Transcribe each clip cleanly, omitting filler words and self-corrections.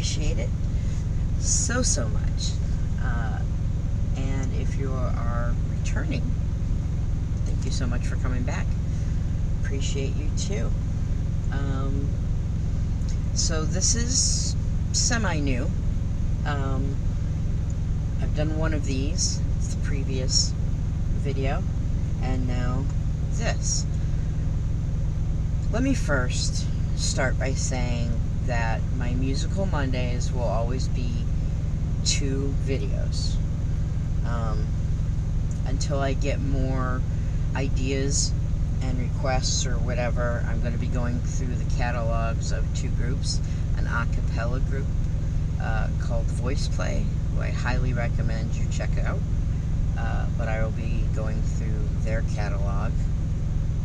appreciate it so much. And if you are returning, thank you so much for coming back. Appreciate you too. So this is semi-new. I've done one of these, the previous video, and now this. Let me first start by saying that my Musical Mondays will always be 2 videos. Until I get more ideas and requests or whatever, I'm going to be going through the catalogs of 2 groups, an a cappella group called Voice Play, who I highly recommend you check out. But I will be going through their catalog,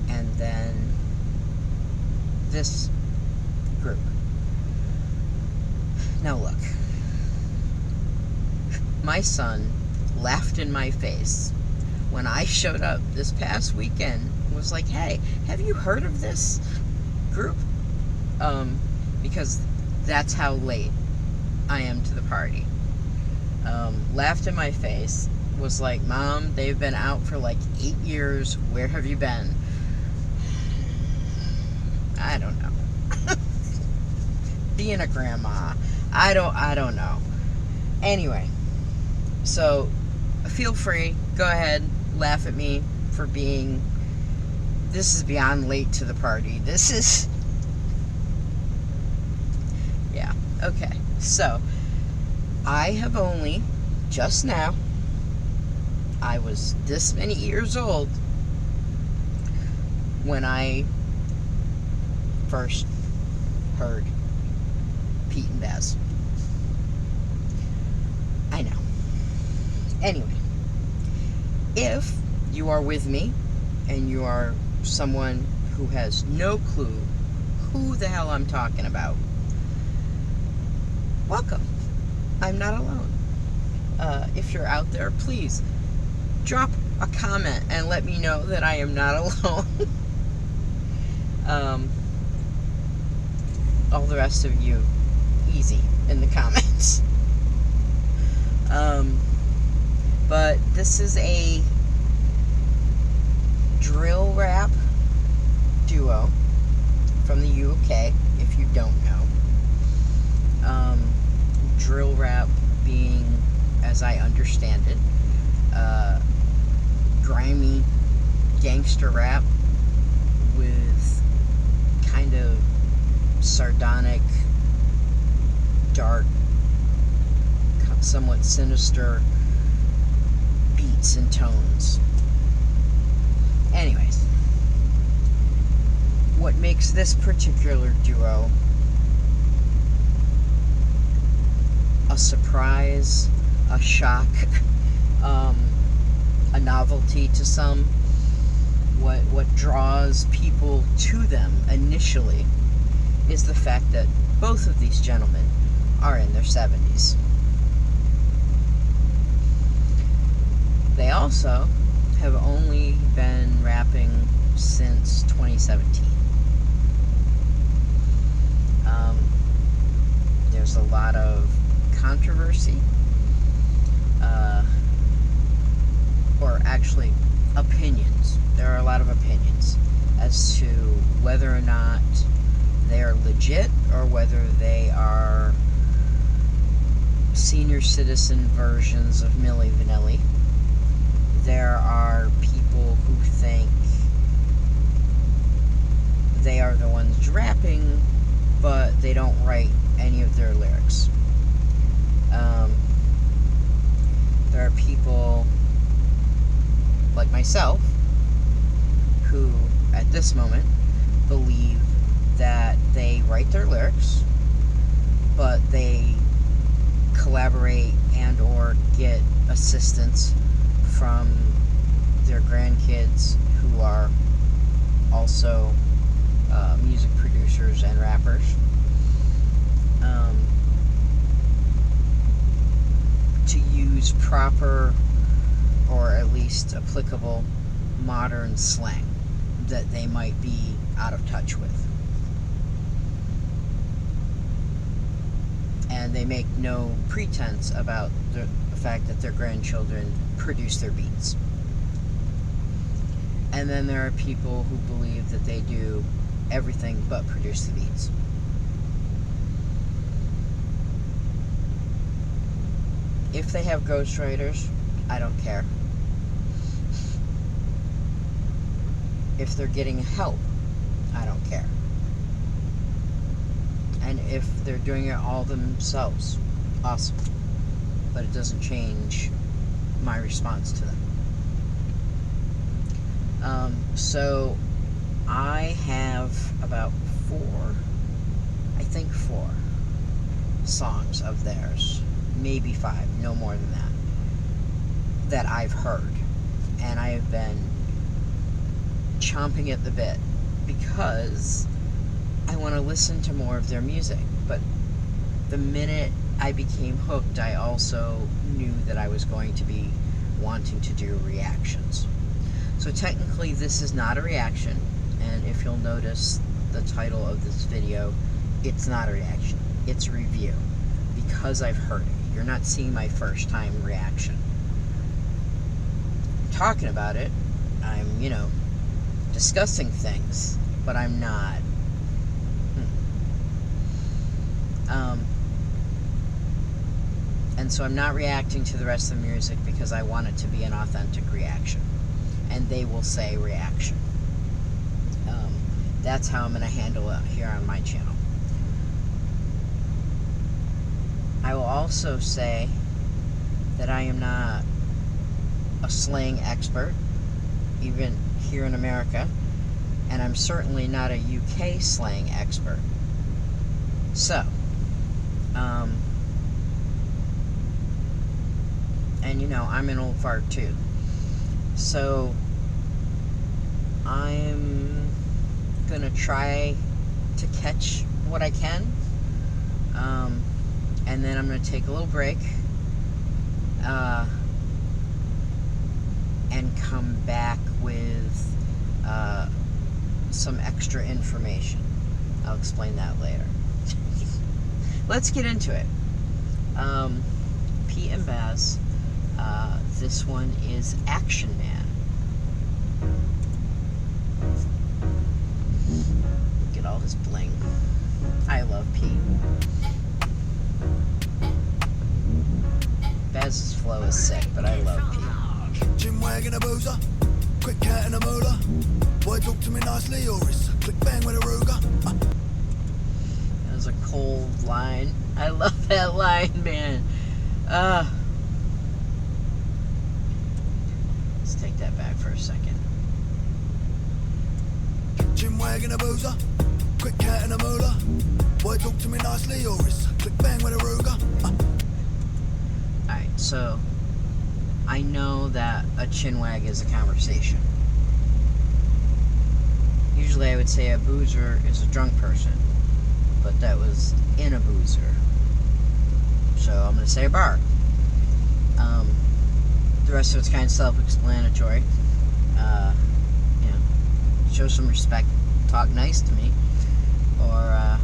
and then this group. Now look, my son laughed in my face when I showed up this past weekend. Was like, hey, have you heard of this group? Because that's how late I am to the party. Laughed in my face, was like, Mom, they've been out for like 8 years. Where have you been? I don't know. Being a grandma, I don't know. Anyway, so feel free, go ahead, laugh at me for being, this is beyond late to the party. This is, yeah, okay. So, I have only, just now, I was this many years old when I first heard Pete and Baz. I know. Anyway, if you are with me and you are someone who has no clue who the hell I'm talking about, welcome. I'm not alone. If you're out there, please drop a comment and let me know that I am not alone. All the rest of you, easy in the comments. But this is a drill rap duo from the UK, if you don't know. Drill rap being, as I understand it, grimy gangster rap with kind of sardonic, dark, somewhat sinister beats and tones. Anyways, what makes this particular duo a surprise, a shock, a novelty to some, what draws people to them initially is the fact that both of these gentlemen are in their 70s. They also have only been rapping since 2017. There's a lot of controversy, or actually opinions. There are a lot of opinions as to whether or not they're legit or whether they are senior citizen versions of Milli Vanilli. There are people who think they are the ones rapping, but they don't write any of their lyrics. There are people like myself who, at this moment, believe that they write their lyrics, but they collaborate and or get assistance from their grandkids who are also music producers and rappers, to use proper or at least applicable modern slang that they might be out of touch with. and they make no pretense about the fact that their grandchildren produce their beats. And then there are people who believe that they do everything but produce the beats. If they have ghostwriters, I don't care. If they're getting help, I don't care. And if they're doing it all themselves, awesome. But it doesn't change my response to them. So I have about four songs of theirs, maybe 5, no more than that I've heard. And I have been chomping at the bit because I want to listen to more of their music. But the minute I became hooked, I also knew that I was going to be wanting to do reactions. So technically this is not a reaction, and if you'll notice the title of this video, it's not a reaction, it's a review, because I've heard it. You're not seeing my first time reaction. I'm talking about it, I'm, discussing things, but I'm not. And so I'm not reacting to the rest of the music because I want it to be an authentic reaction. And they will say reaction. That's how I'm going to handle it here on my channel. I will also say that I am not a slang expert, even here in America, and I'm certainly not a UK slang expert. So, and I'm an old fart too. So, I'm gonna try to catch what I can, and then I'm gonna take a little break, and come back with some extra information. I'll explain that later. Let's get into it. Pete and Baz. This one is Action Man. Look at all his bling. I love Pete. Baz's flow is sick, but I love Pete. Chin wagging a boozer, quick cat and a molar. Boy, talk to me nicely, or it's click bang with a Ruger. That was a cold line. I love that line, man. Let's take that back for a second. Chin wagging a boozer, quick cat and a molar. Boy, talk to me nicely, or it's click bang with a Ruger. Alright, so I know that a chinwag is a conversation. Usually I would say a boozer is a drunk person, but that was in a boozer. So I'm going to say a bar. The rest of it's kind of self-explanatory. Show some respect, talk nice to me, or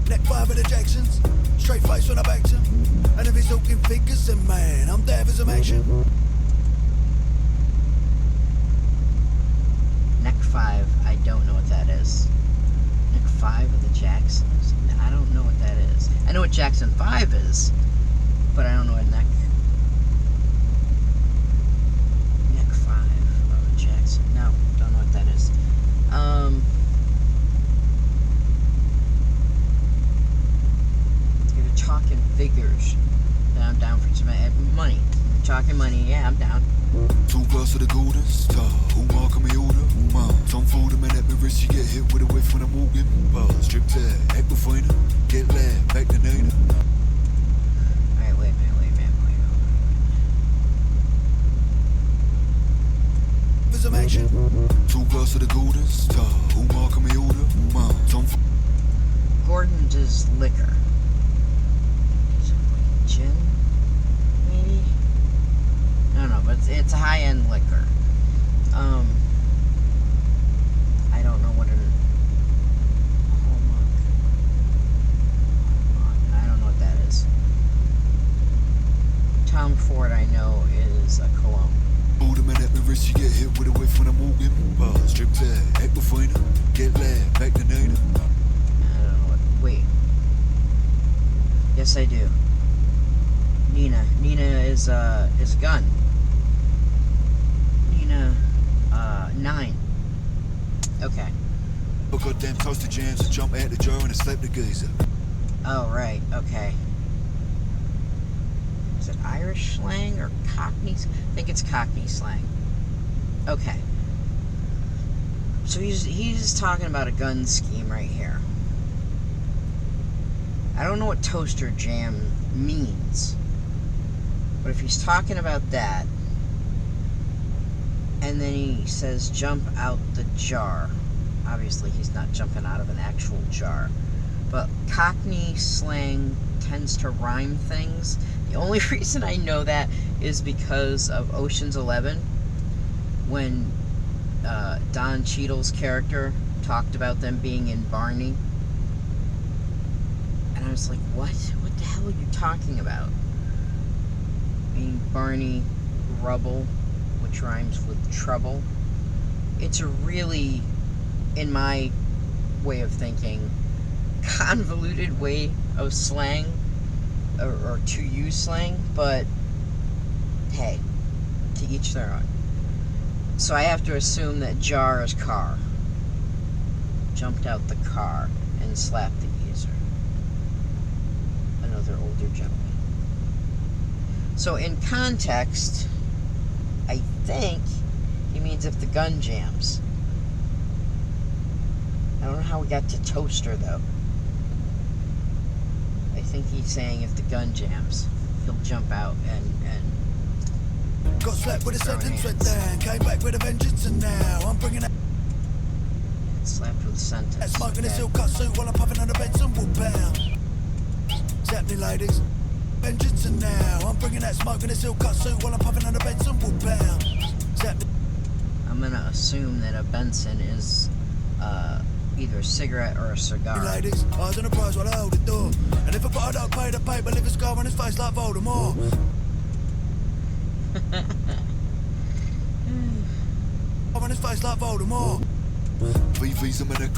Neck 5 of the Jacksons, straight face when I back to. And if he's talking figures, then man, I'm there for some action. Neck 5, I don't know what that is. Neck 5 of the Jacksons? I don't know what that is. I know what Jackson 5 is, but I don't know what Neck 5 of the Jackson. No, don't know what that is. If you're talking figures, then I'm down for some money. If you're talking money, yeah, I'm down. 2 glass of the golden star. Who mark on me order? Mom, Tom Ford him and at my wrist. You get hit with a whiff when I'm walking. Bars, strip tag, act finer. Get laugh, back to Nina. Alright, wait a minute. For some action. 2 glass of the golden star. Who mark on me order? Mom, Tom Ford. Gordon's is liquor. Is it like gin? Maybe? I don't know, but it's a high-end liquor. I don't know what it is. Hallmark. Tom Ford I know is a cologne. Hold a minute, my wrist, you get hit with a whiff when I'm walking. Bars, strip tear, Equifina, get laid, back to Nina. I don't know what. Wait. Yes, I do. Nina. Nina is a gun. Nina, 9. Okay. Oh, goddamn toaster jams, I jump out the jar and I slap the geezer. Oh, right. Okay. Is it Irish slang or Cockney? I think it's Cockney slang. Okay. So he's talking about a gun scheme right here. I don't know what toaster jam means, but if he's talking about that, and then he says jump out the jar, obviously he's not jumping out of an actual jar, but Cockney slang tends to rhyme things. The only reason I know that is because of Ocean's 11, when Don Cheadle's character talked about them being in Barney. And I was like, what? What the hell are you talking about? I mean, Barney Rubble, which rhymes with trouble. It's a really, in my way of thinking, convoluted way of slang, or to use slang, but hey, to each their own. So I have to assume that jar is car. Jumped out the car and slapped the geezer. Another older gentleman. So in context, I think he means if the gun jams. I don't know how we got to toaster though. I think he's saying if the gun jams, he'll jump out and got slapped with a throw sentence hands. right there. Came back with a vengeance and now I'm bringing that Slapped with a sentence. smoke in a Okay. silk cut suit while I'm puffing on the Benson wood pound. Zap me ladies. Vengeance and now I'm bringing that smoke in a silk cut suit while I'm puffing on the Benson wood pound. Zap me I'm gonna assume that a Benson is either a cigarette or a cigar. ladies. Eyes on the prize while I hold the door. And if a butter don't pay the paper, leave a scar on his face like Voldemort. On his face like Voldemort. VV's a minute.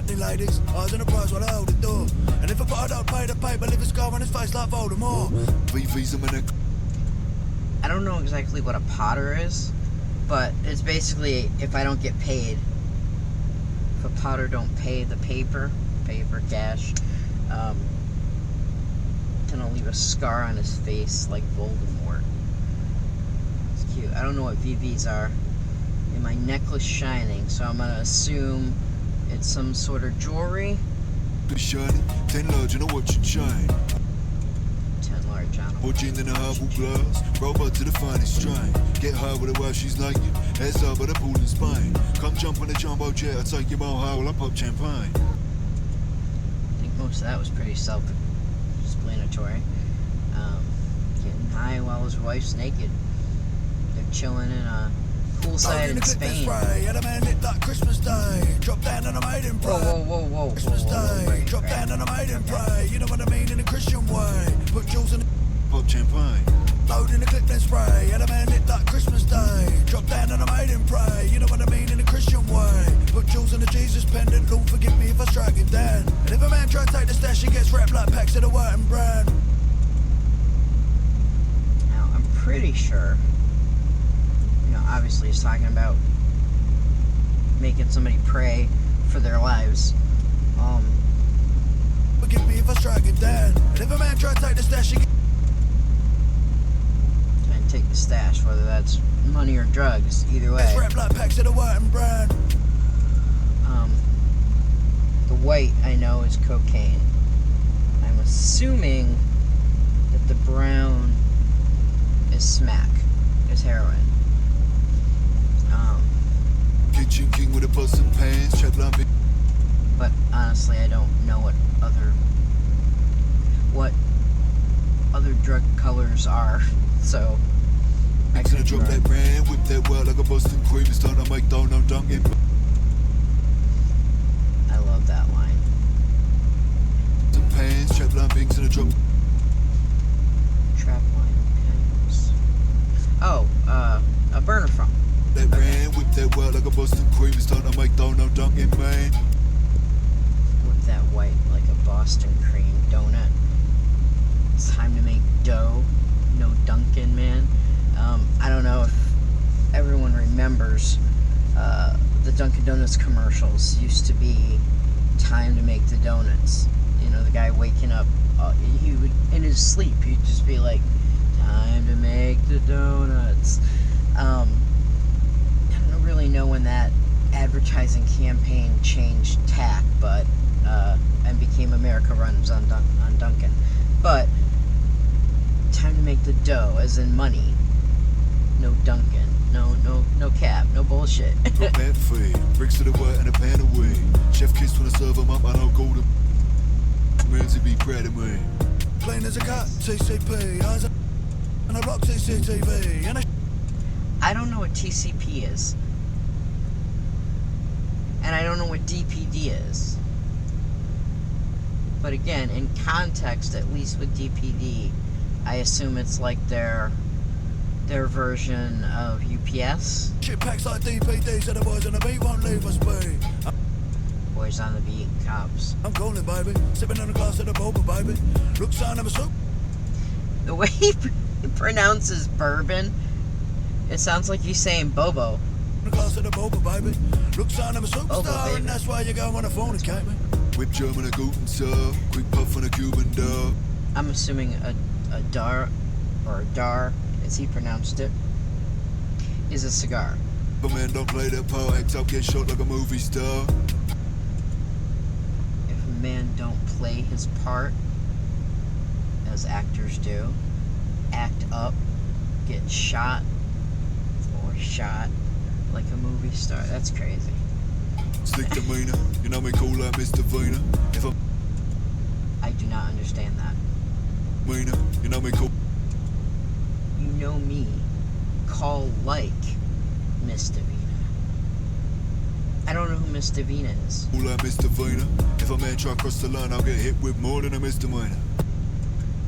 Me ladies, eyes on the prize while I hold the door. And if a butter don't pay the paper, leave a scar on his face like Voldemort. VV's a minute. I don't know exactly what a potter is, but it's basically if I don't get paid. If a potter don't pay the paper cash, then I'll leave a scar on his face like Voldemort. It's cute. I don't know what VVs are. And my necklace shining, so I'm gonna assume it's some sort of jewelry. The shiny, 10 large and I watch it shine. 10 large on 'em. Watching in a harbor glass, robot to the finest strain. Get high with her while she's naked, heads up by the pool in Spain. Come jump on the jumbo jet, I'll take you all high while I pop champagne. I think most of that was pretty self-explanatory. Getting high while his wife's naked. They're chilling in a poolside in Spain. Had a man lit like Christmas Day. Drop down and I made him pray. Whoa. Christmas Day. Right, Drop right. down and I made him pray. You know what I mean in a Christian way. Put jewels in the Pop champagne. load in the clip then spray. Had a man lit like Christmas Day. Drop down and I made him pray. You know what I mean in a Christian way. Put jewels in the Jesus pendant. Lord forgive me if I strike him down. And if a man try to take the stash, he gets wrapped like packs of the white and brown. Now, I'm pretty sure, obviously he's talking about making somebody pray for their lives. Forgive me if I strike him down. And if a man try to take the stash, he And take the stash, whether that's money or drugs, either gets way. wrapped like packs of the white and brown. The white, I know, is cocaine. I'm assuming that the brown is smack, is heroin. Kitchen king with a bus and pants, trap line big. But honestly, I don't know what other drug colors are, so I Mix and I could drop be that wrong. brand, whip that well like a Boston cream. It's time to make dough, no dunking. I love that line. Some pants, trap line pinks and a drop. Trap line, okay. Boston cream is starting to make Donald Dunkin', man. With that white, like a Boston cream donut. It's time to make dough. No Dunkin', man. I don't know if everyone remembers the Dunkin' Donuts commercials. Used to be time to make the donuts. You know, the guy waking up, he would, in his sleep, he'd just be like, time to make the donuts. I don't really know when that advertising campaign changed tack, but and became America Runs on Dunkin'. But time to make the dough, as in money. No Dunkin'. No cap. No bullshit. Got that feed, bricks to the white and a pan of weed. Chef kiss when I serve them up, I don't go to man's be proud of me. Plain as a cat, TCP, eyes and I rock CCTV, and I don't know what TCP is. And I don't know what DPD is. But again, in context, at least with DPD, I assume it's like their version of UPS. shit packs like DPD, so the boys on the beat won't leave us be. Boys on the Beat, cops. I'm calling, baby, sipping on a glass of the boba, baby. Look, son, I'm a soup. The way he pronounces bourbon, it sounds like he's saying Bobo. A glass of the boba, baby. Look, son, I'm a superstar, baby. and that's why you go on the phone and me. Whip German, a Guten Tag, quick puff on a Cuban dog. I'm assuming a dar, or a dar, as he pronounced it, is a cigar. But man, don't play that part, act up, get shot like a movie star. If a man don't play his part, as actors do, act up, get shot, or shot like a movie star, that's crazy. Slick demeanor, you know me cool like Mr. Vina. If I'm I do not understand that. meaner, you know me cool. You know me, call like Miss Davina. I don't know who Miss Davina is. Cool like Mr. Vina. If a man try cross the line, I'll get hit with more than a misdemeanor.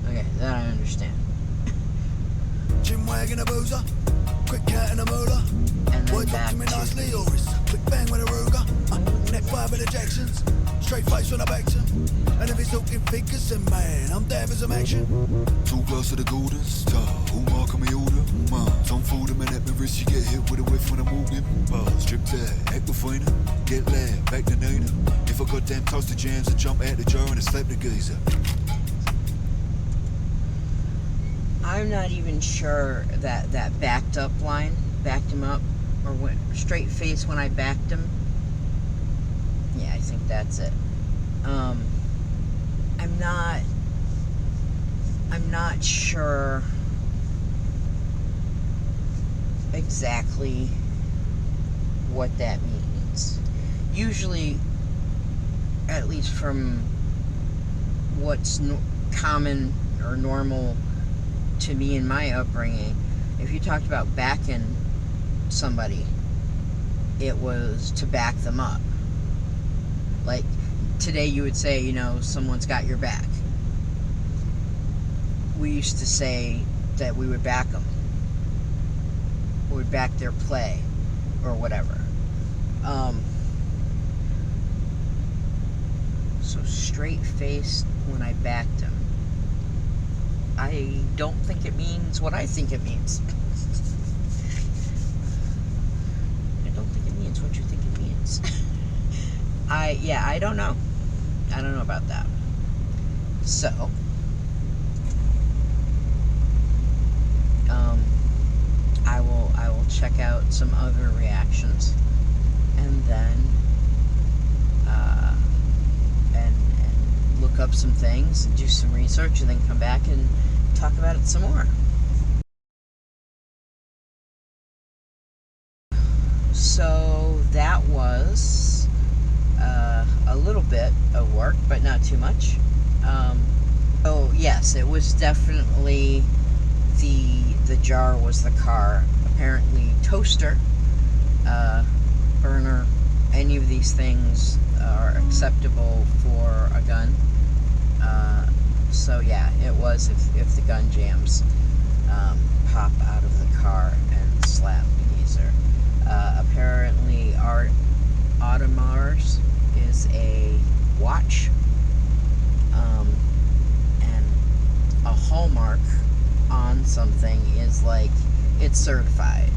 Okay, that I understand. Chin wagging a boozer, quick cat and a moolah. And Boy, then talk back to me to nicely, or it's quick bang with a Ruger. Neck five with the Jacksons, straight face when I back to. And if he's talking figures, then man, I'm there with some action. 2 glass of the Gordons, who mark on me order? Don't fool them and at my wrist, you get hit with a whiff when I'm walking. Strip tag, act with get loud, back to Nina. If I goddamn toast the jams, I jump out the jar and I slap the geezer. I'm not even sure that backed up line, backed him up, or went straight face when I backed him. Yeah, I think that's it. I'm not sure exactly what that means. Usually, at least from what's common or normal to me in my upbringing, if you talked about backing somebody, it was to back them up. Like today you would say, you know, someone's got your back. We used to say that we would back them. We would back their play or whatever. So straight-faced when I backed him. I don't think it means what I think it means. I don't think it means what you think it means. I don't know. I don't know about that. So, I will check out some other reactions, and then and look up some things and do some research, and then come back and talk about it some more. So that was a little bit of work, but not too much. Oh yes, it was definitely the jar was the car. Apparently toaster, burner, any of these things are acceptable for a gun. So yeah, it was if the gun jams pop out of the car and slap the geezer. Apparently is like, it's certified.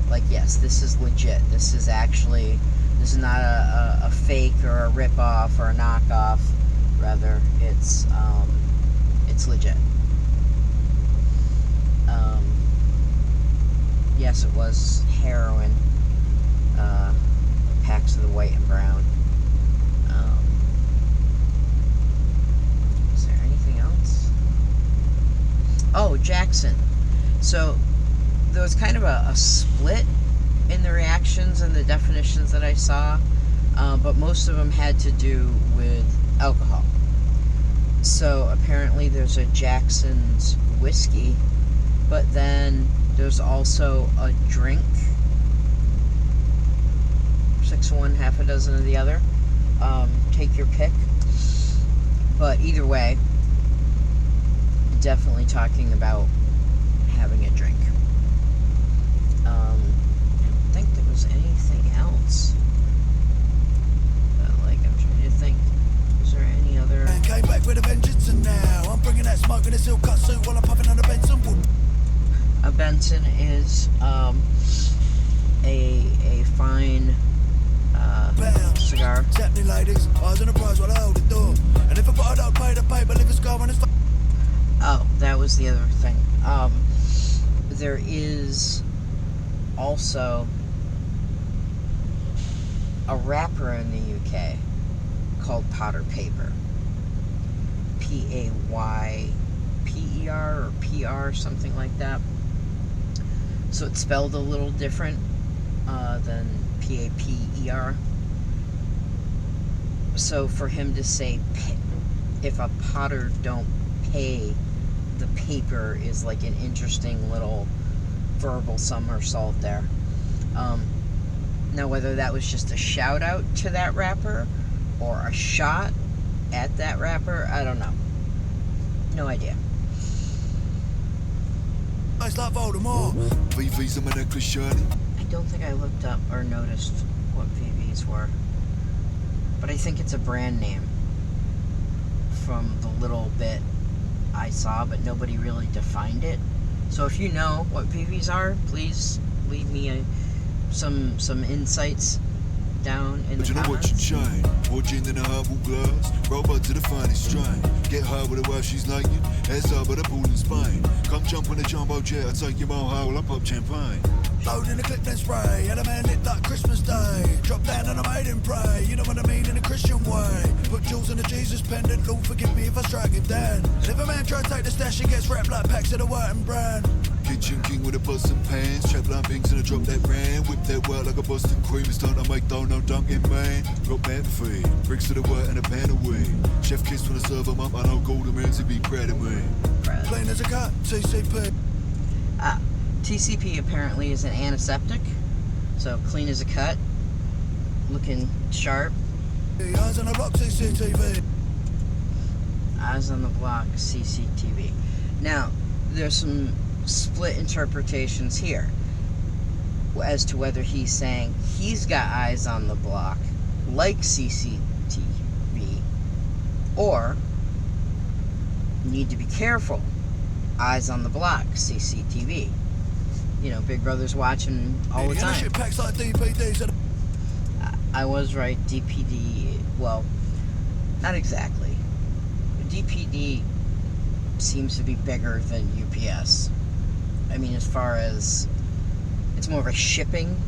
Like, yes, this is legit. This is not a fake or a rip-off or a knockoff. Rather, it's legit. Yes, it was heroin. Packs of the white and brown. Is there anything else? Oh, Jackson. So, there was kind of a split in the reactions and the definitions that I saw, but most of them had to do with alcohol. So apparently there's a Jackson's whiskey, but then there's also a drink, 6 of one, half a dozen of the other. Take your pick. But either way, definitely talking about having a drink. I don't think there was anything else. But, like, I'm trying to think. Is there any other... And came back with a vengeance, and now I'm bringing that smoke in a silk cut suit while I'm puffing on a Benson wood. A Benson is a fine cigar. Tap me, ladies. Eyes on the prize while I hold the door. And if I don't pay the paper, leave a scar on his face. Oh, that was the other thing. There is also a rapper in the UK called Potter Paper. Payper or PR, something like that. So it's spelled a little different than Paper. So for him to say, if a potter don't pay the paper, is like an interesting little verbal somersault there. Now whether that was just a shout out to that rapper or a shot at that rapper, I don't know. No idea. It's like Voldemort. VV's on my necklace shining. I don't think I looked up or noticed what VVs were. But I think it's a brand name from the little bit I saw, but nobody really defined it. So if you know what VVs are, please leave me some insights down in But the you know what you comments. shine? More gin than a highball glass. Robot to the finest strain. Get high with a wife, she's like you. Heads up with a pool in Spain. Come jump on a jumbo jet, I'll take you mile high while I pop champagne. Load in a clip then spray. Had a man lit like Christmas Day. Drop down and I made him pray. You know what I mean, in a Christian way. Put jewels in a Jesus pendant. Lord forgive me if I strike him down. And if a man try to take the stash, he gets wrapped like packs of the white and brown. Kitchen king with a bus and pants. Trap line pings and I drop that brand. Whip that work like a Boston cream. It's time to make dough, no dunking man. Got man free. Bricks to the work and a pan of weed. Chef kiss when I serve them up. I know golden men to be proud of me. Clean as a cut, TCP. TCP apparently is an antiseptic, so clean as a cut, looking sharp. Eyes on the block, CCTV. Eyes on the block, CCTV. Now, there's some split interpretations here as to whether he's saying he's got eyes on the block, like CCTV, or need to be careful, eyes on the block, CCTV. You know, Big Brother's watching all the Yeah, time. shit packs like DPDs. I was right, DPD, well, not exactly. DPD seems to be bigger than UPS. I mean, as far as, it's more of a shipping,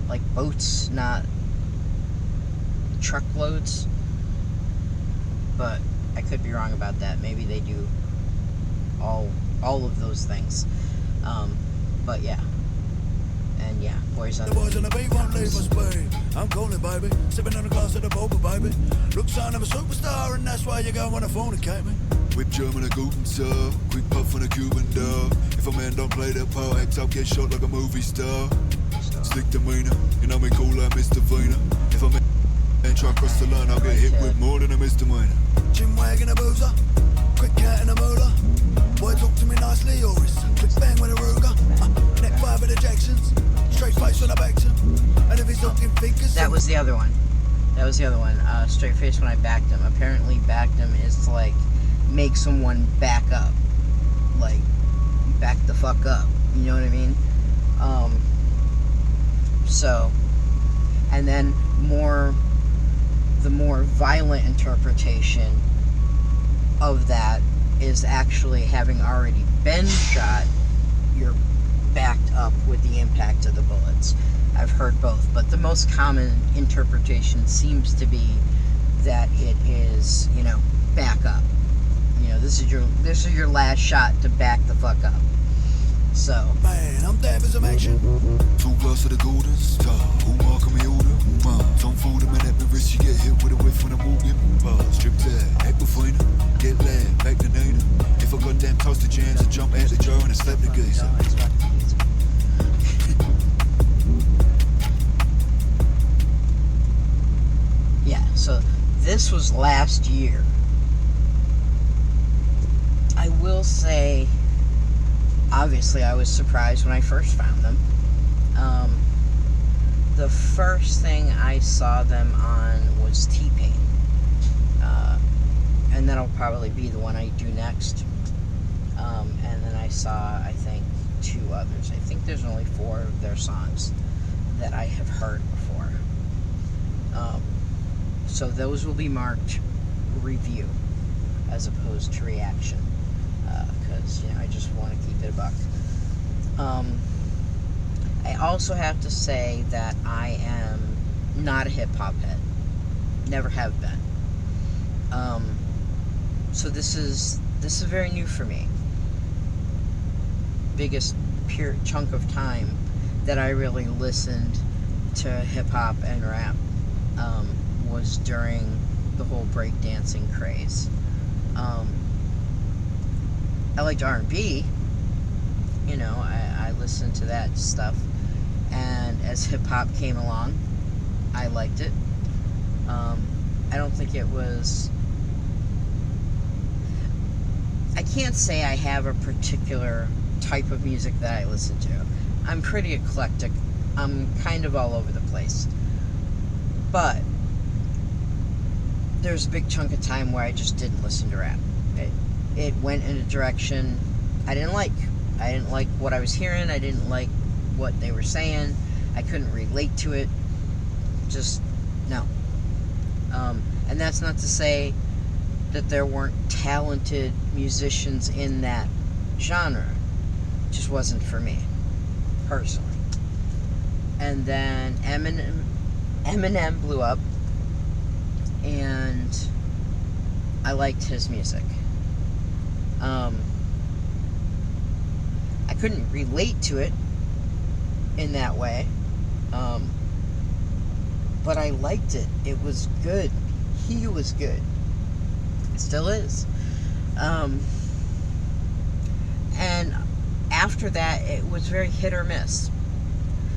like boats, not truckloads. But I could be wrong about that. Maybe they do all of those things. But yeah. And yeah, boys on The boys on the beat won't leave us be. I'm calling, baby. Sipping on a glass of the boba, baby. Look, son, I'm a superstar, and that's why you go on the phone and me. Whip German a Guten Tag. Quick puff on a Cuban dog. If a man don't play that part, act up, get shot like a movie star. Stick demeanor, you know me cool like Mr. Vina. If a man try cross the line, I'll get hit with more than a misdemeanor. Chin wagging a boozer. Quick cat and a moolah. Boy, talk to me nicely, or it's quick bang with a Ruger. Neck 5 of the Jacksons. Straight face when I backed him. And if he's looking fingers. That was the other one. Straight face when I backed him. Apparently backed him is to like make someone back up. Like back the fuck up. You know what I mean? So, and then the more violent interpretation of that is actually having already been shot, you're backed up with the impact of the bullets. I've heard both, but the most common interpretation seems to be that it is, back up. This is your last shot to back the fuck up. So, Man, I'm there for some action. 2 glass of the Goudas, who mark on me order? Don't fool them and at my wrist, you get hit with a whiff when I'm walking. Strip tag, act between them, get loud, back the nader. If I goddamn toss the jams, I jump out the jar and I slap the geezer. yeah, so this was last year. I will say, obviously, I was surprised when I first found them. The first thing I saw them on was T-Pain. And that'll probably be the one I do next. And then I saw, I think, 2 others. I think there's only 4 of their songs that I have heard before. So those will be marked review as opposed to reaction. Because, I just want to keep it a buck. I also have to say that I am not a hip-hop head. Never have been. So this is very new for me. Biggest pure chunk of time that I really listened to hip-hop and rap was during the whole breakdancing craze. I liked R&B. I listened to that stuff. And as hip-hop came along, I liked it. I don't think it was... I can't say I have a particular type of music that I listen to. I'm pretty eclectic. I'm kind of all over the place. But there's a big chunk of time where I just didn't listen to rap. It went in a direction I didn't like. I didn't like what I was hearing. I didn't like what they were saying. I couldn't relate to it. Just, no. And that's not to say that there weren't talented musicians in that genre. It just wasn't for me, personally. And then Eminem blew up, and I liked his music. I couldn't relate to it in that way, but I liked it. It was good. He was good. Still is. And after that, it was very hit or miss.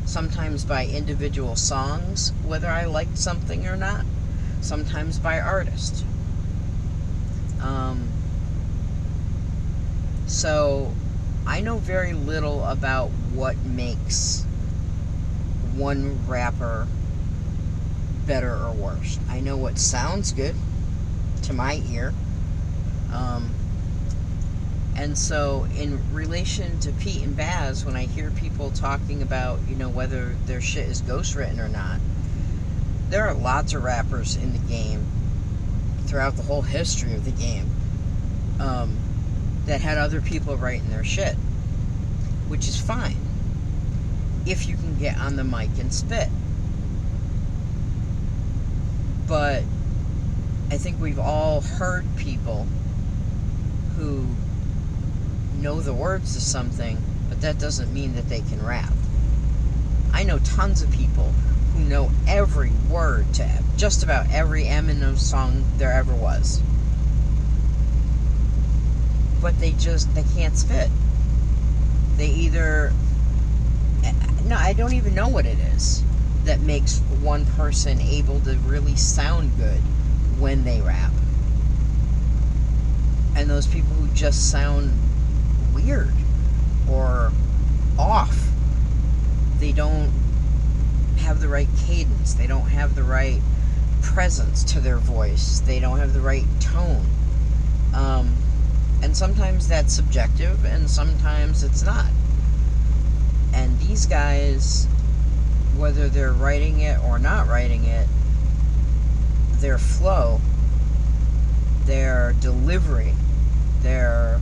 Sometimes by individual songs, whether I liked something or not. Sometimes by artist. So I know very little about what makes one rapper better or worse. I know what sounds good to my ear. And so in relation to Pete and Baz, when I hear people talking about, whether their shit is ghostwritten or not, there are lots of rappers in the game throughout the whole history of the game that had other people writing their shit, which is fine if you can get on the mic and spit. But I think we've all heard people who know the words to something, but that doesn't mean that they can rap. I know tons of people who know every word to just about every Eminem song there ever was. But they can't spit. They either... No, I don't even know what it is that makes one person able to really sound good when they rap. And those people who just sound weird or off. They don't have the right cadence. They don't have the right presence to their voice. They don't have the right tone. And sometimes that's subjective, and sometimes it's not. And these guys, whether they're writing it or not writing it, their flow, their delivery, their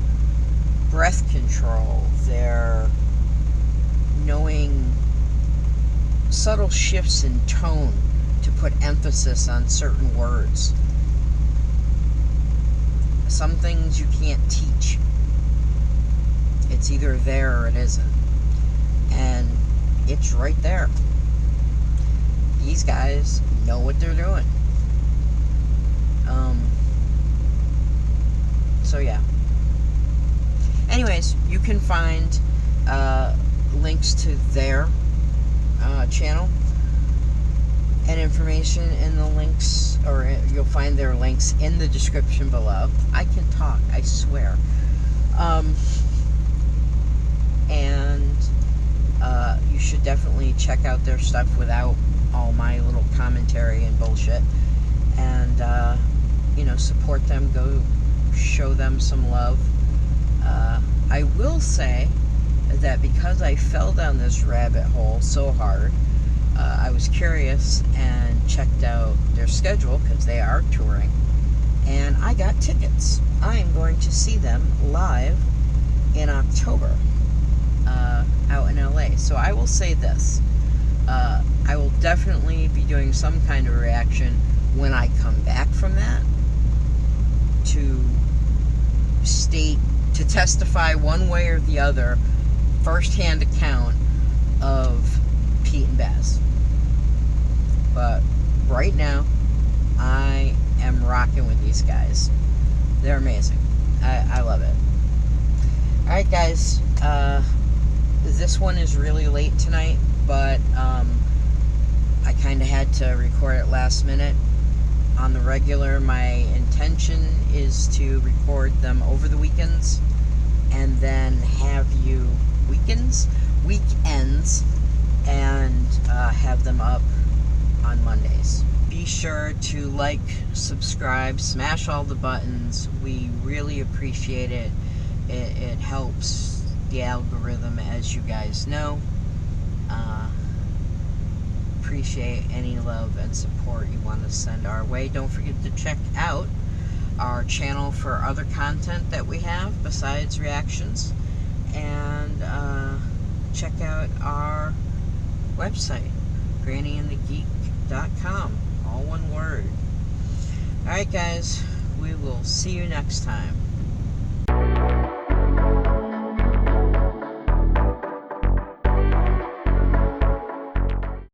breath control, their knowing subtle shifts in tone to put emphasis on certain words. Some things you can't teach. It's either there or it isn't. And it's right there. These guys know what they're doing. So yeah. Anyways, you can find links to their channel and information in the links, or you'll find their links in the description below. I can talk, I swear. And you should definitely check out their stuff without all my little commentary and bullshit. And, support them, go show them some love. I will say that because I fell down this rabbit hole so hard, I was curious and checked out their schedule because they are touring, and I got tickets. I am going to see them live in October out in LA. So I will say this, I will definitely be doing some kind of reaction when I come back from that to testify one way or the other, first-hand account of Pete and Baz. But right now, I am rocking with these guys. They're amazing. I love it. Alright guys, this one is really late tonight, but I kind of had to record it last minute. On the regular, my intention is to record them over the weekends and then have you weekends, and have them up on Mondays. Be sure to like, subscribe, smash all the buttons. We really appreciate it. It helps the algorithm, as you guys know. Appreciate any love and support you want to send our way. Don't forget to check out our channel for other content that we have besides reactions, and check out our website, grannyandthegeek.com, all one word. Alright guys, we will see you next time.